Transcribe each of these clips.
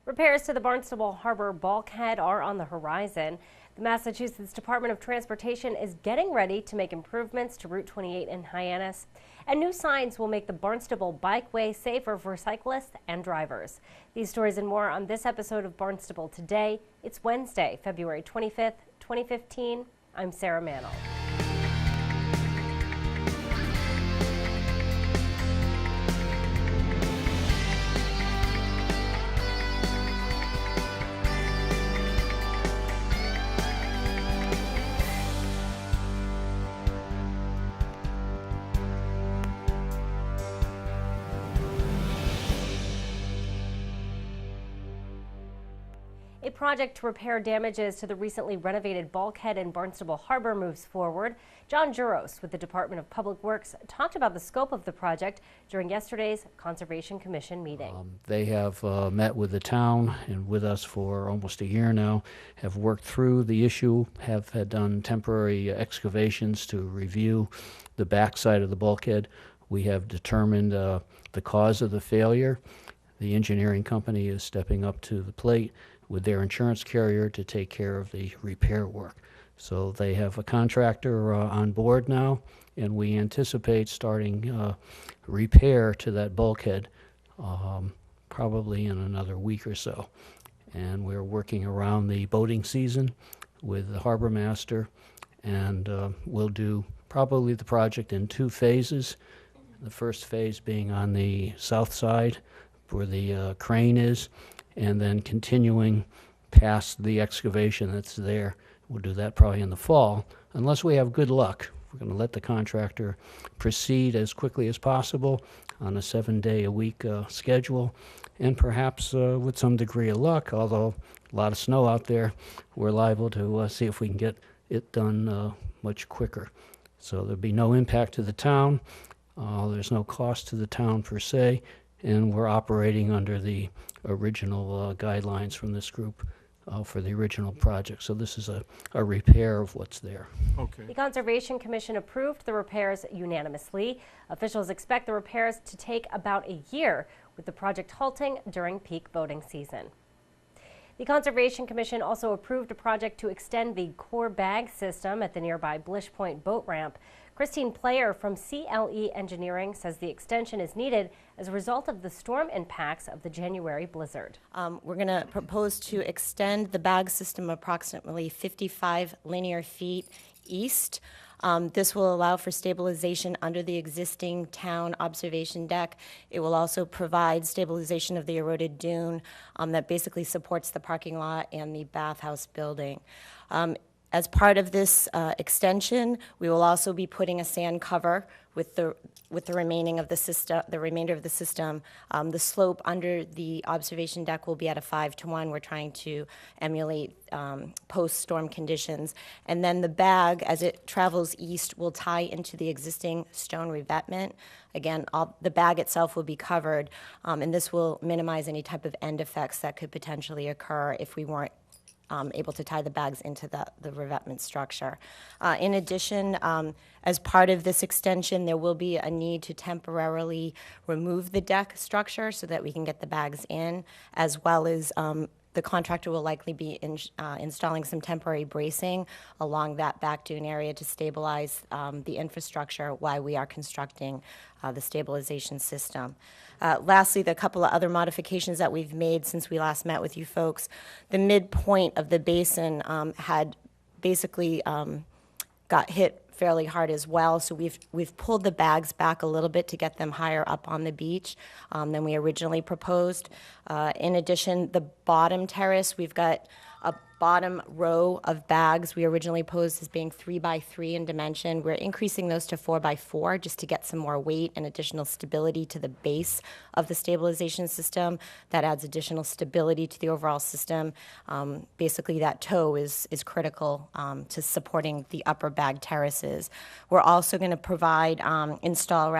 Repairs to the Barnstable Harbor bulkhead are on the horizon. The Massachusetts Department of Transportation is getting ready to make improvements to Route 28 in Hyannis, and new signs will make the Barnstable Bikeway safer for cyclists and drivers. These stories and more on this episode of Barnstable Today. It's Wednesday, February 25th, 2015. I'm Sarah Mantle. A project to repair damages to the recently renovated bulkhead in Barnstable Harbor moves forward. John Juros with the Department of Public Works talked about the scope of the project during yesterday's Conservation Commission meeting. They have met with the town and with us for almost a year now, have worked through the issue, have had done temporary excavations to review the backside of the bulkhead. We have determined the cause of the failure. The engineering company is stepping up to the plate with their insurance carrier to take care of the repair work. So they have a contractor on board now, and we anticipate starting repair to that bulkhead probably in another week or so. And we're working around the boating season with the harbor master, and we'll do probably the project in two phases. The first phase being on the south side where the crane is, and then continuing past the excavation that's there. We'll do that probably in the fall. Unless we have good luck, we're going to let the contractor proceed as quickly as possible on a 7-day-a-week schedule, and perhaps with some degree of luck, although a lot of snow out there, we're liable to see if we can get it done much quicker. So there'll be no impact to the town. There's no cost to the town per se, and we're operating under the original guidelines from this group for the original project. So this is a repair of what's there. Okay. The Conservation Commission approved the repairs unanimously. Officials expect the repairs to take about a year, with the project halting during peak boating season. The Conservation Commission also approved a project to extend the core bag system at the nearby Blish Point boat ramp. Christine Player from CLE Engineering says the extension is needed as a result of the storm impacts of the January blizzard. We're going to propose to extend the bag system approximately 55 linear feet east. This will allow for stabilization under the existing town observation deck. It will also provide stabilization of the eroded dune that basically supports the parking lot and the bathhouse building. As part of this extension, we will also be putting a sand cover with the remainder of the system. The slope under the observation deck will be at a 5-to-1. We're trying to emulate post-storm conditions. And then the bag, as it travels east, will tie into the existing stone revetment. Again, the bag itself will be covered, and this will minimize any type of end effects that could potentially occur if we weren't able to tie the bags into the revetment structure. In addition, as part of this extension, there will be a need to temporarily remove the deck structure so that we can get the bags in, as well as the contractor will likely be installing some temporary bracing along that back dune area to stabilize the infrastructure while we are constructing the stabilization system. Lastly, the couple of other modifications that we've made since we last met with you folks. The midpoint of the basin had basically got hit fairly hard as well, so we've pulled the bags back a little bit to get them higher up on the beach than we originally proposed. In addition, the bottom terrace, we've got a bottom row of bags we originally posed as being 3x3 in dimension. We're increasing those to 4x4 just to get some more weight and additional stability to the base of the stabilization system. That adds additional stability to the overall system. Basically, that toe is critical to supporting the upper bag terraces. We're also going to install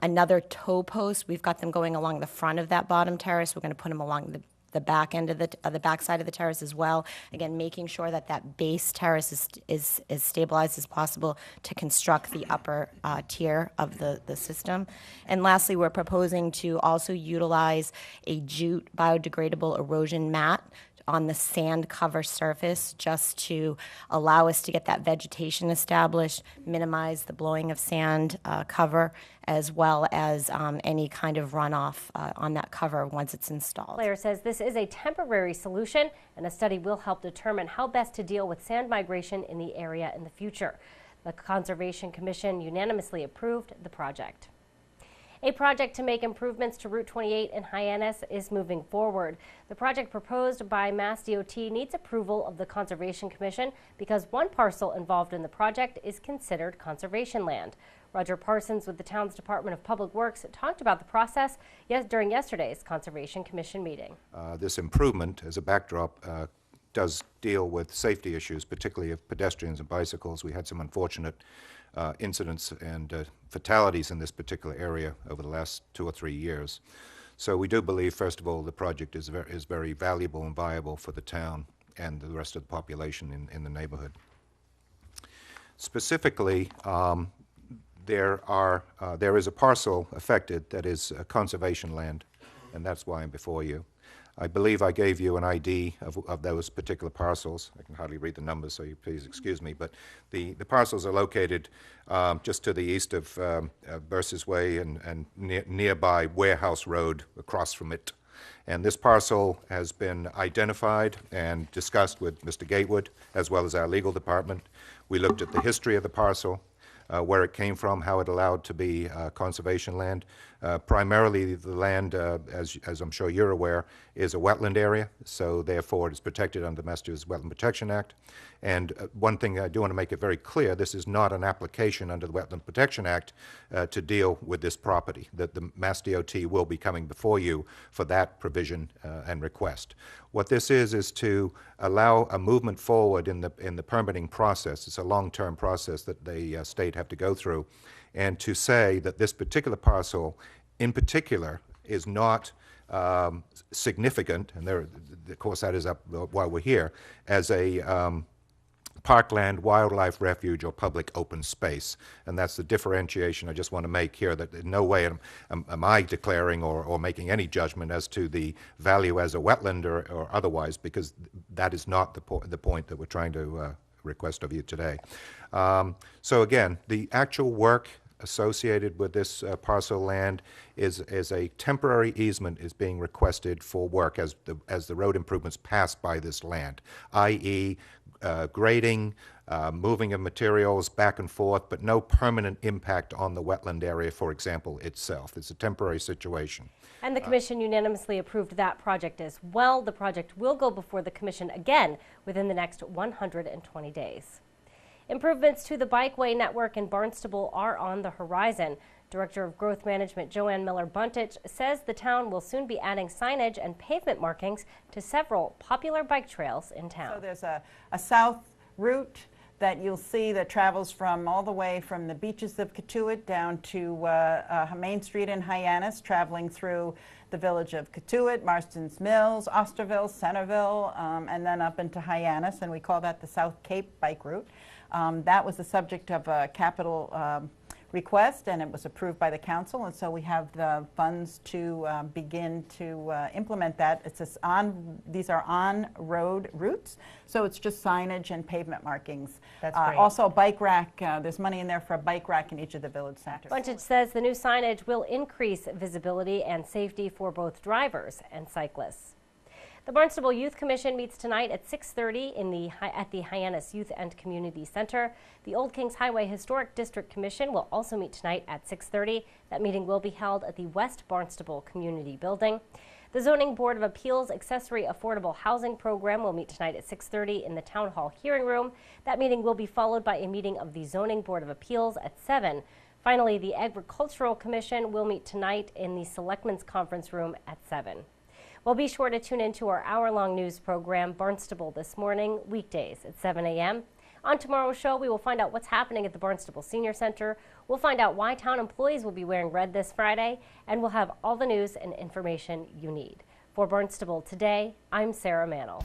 another toe post. We've got them going along the front of that bottom terrace. We're going to put them along the back end of the back side of the terrace as well. Again, making sure that that base terrace is as stabilized as possible to construct the upper tier of the system. And lastly, we're proposing to also utilize a jute biodegradable erosion mat on the sand cover surface just to allow us to get that vegetation established, minimize the blowing of sand cover, as well as any kind of runoff on that cover once it's installed. Blair says this is a temporary solution, and a study will help determine how best to deal with sand migration in the area in the future. The Conservation Commission unanimously approved the project. A project to make improvements to Route 28 in Hyannis is moving forward. The project proposed by Mass DOT needs approval of the Conservation Commission because one parcel involved in the project is considered conservation land. Roger Parsons with the town's Department of Public Works talked about the process during yesterday's Conservation Commission meeting. This improvement, as a backdrop, does deal with safety issues, particularly of pedestrians and bicycles. We had some unfortunate incidents and fatalities in this particular area over the last 2 or 3 years. So we do believe, first of all, the project is very valuable and viable for the town and the rest of the population in the neighborhood. Specifically, there is a parcel affected that is conservation land, and that's why I'm before you. I believe I gave you an ID of those particular parcels. I can hardly read the numbers, so you please excuse me. But the parcels are located just to the east of Burses Way and nearby Warehouse Road across from it. And this parcel has been identified and discussed with Mr. Gatewood, as well as our legal department. We looked at the history of the parcel, where it came from, how it allowed to be conservation land. Primarily the land, as I'm sure you're aware, is a wetland area, so therefore it is protected under the Massachusetts Wetland Protection Act. And one thing I do want to make it very clear, this is not an application under the Wetland Protection Act to deal with this property. That the Mass DOT will be coming before you for that provision and request. What this is to allow a movement forward in the permitting process. It's a long-term process that the state have to go through, and to say that this particular parcel in particular is not significant, and there, of course that is up while we're here, as a parkland, wildlife refuge, or public open space. And that's the differentiation I just want to make here, that in no way am I declaring or making any judgment as to the value as a wetland or otherwise, because that is not the point that we're trying to request of you today. So again, the actual work associated with this parcel of land is a temporary easement is being requested for work as the road improvements pass by this land, i.e. Grading, moving of materials back and forth, but no permanent impact on the wetland area, for example, itself. It's a temporary situation. And the Commission unanimously approved that project as well. The project will go before the Commission again within the next 120 days. Improvements to the bikeway network in Barnstable are on the horizon. Director of Growth Management Joanne Miller-Buntich says the town will soon be adding signage and pavement markings to several popular bike trails in town. So there's a south route that you'll see that travels from all the way from the beaches of Cotuit down to Main Street in Hyannis, traveling through the village of Cotuit, Marston's Mills, Osterville, Centerville, and then up into Hyannis, and we call that the South Cape Bike Route. That was the subject of a capital request, and it was approved by the council, and so we have the funds to begin to implement that. These are on-road routes, so it's just signage and pavement markings. That's great. Also a bike rack, there's money in there for a bike rack in each of the village centers. Buntich says the new signage will increase visibility and safety for both drivers and cyclists. The Barnstable Youth Commission meets tonight at 6:30 at the Hyannis Youth and Community Center. The Old Kings Highway Historic District Commission will also meet tonight at 6:30. That meeting will be held at the West Barnstable Community Building. The Zoning Board of Appeals Accessory Affordable Housing Program will meet tonight at 6:30 in the Town Hall Hearing Room. That meeting will be followed by a meeting of the Zoning Board of Appeals at 7. Finally, the Agricultural Commission will meet tonight in the Selectmen's Conference Room at 7. Well, be sure to tune in to our hour-long news program, Barnstable This Morning, weekdays at 7 a.m. On tomorrow's show, we will find out what's happening at the Barnstable Senior Center. We'll find out why town employees will be wearing red this Friday, and we'll have all the news and information you need. For Barnstable Today, I'm Sarah Mannell.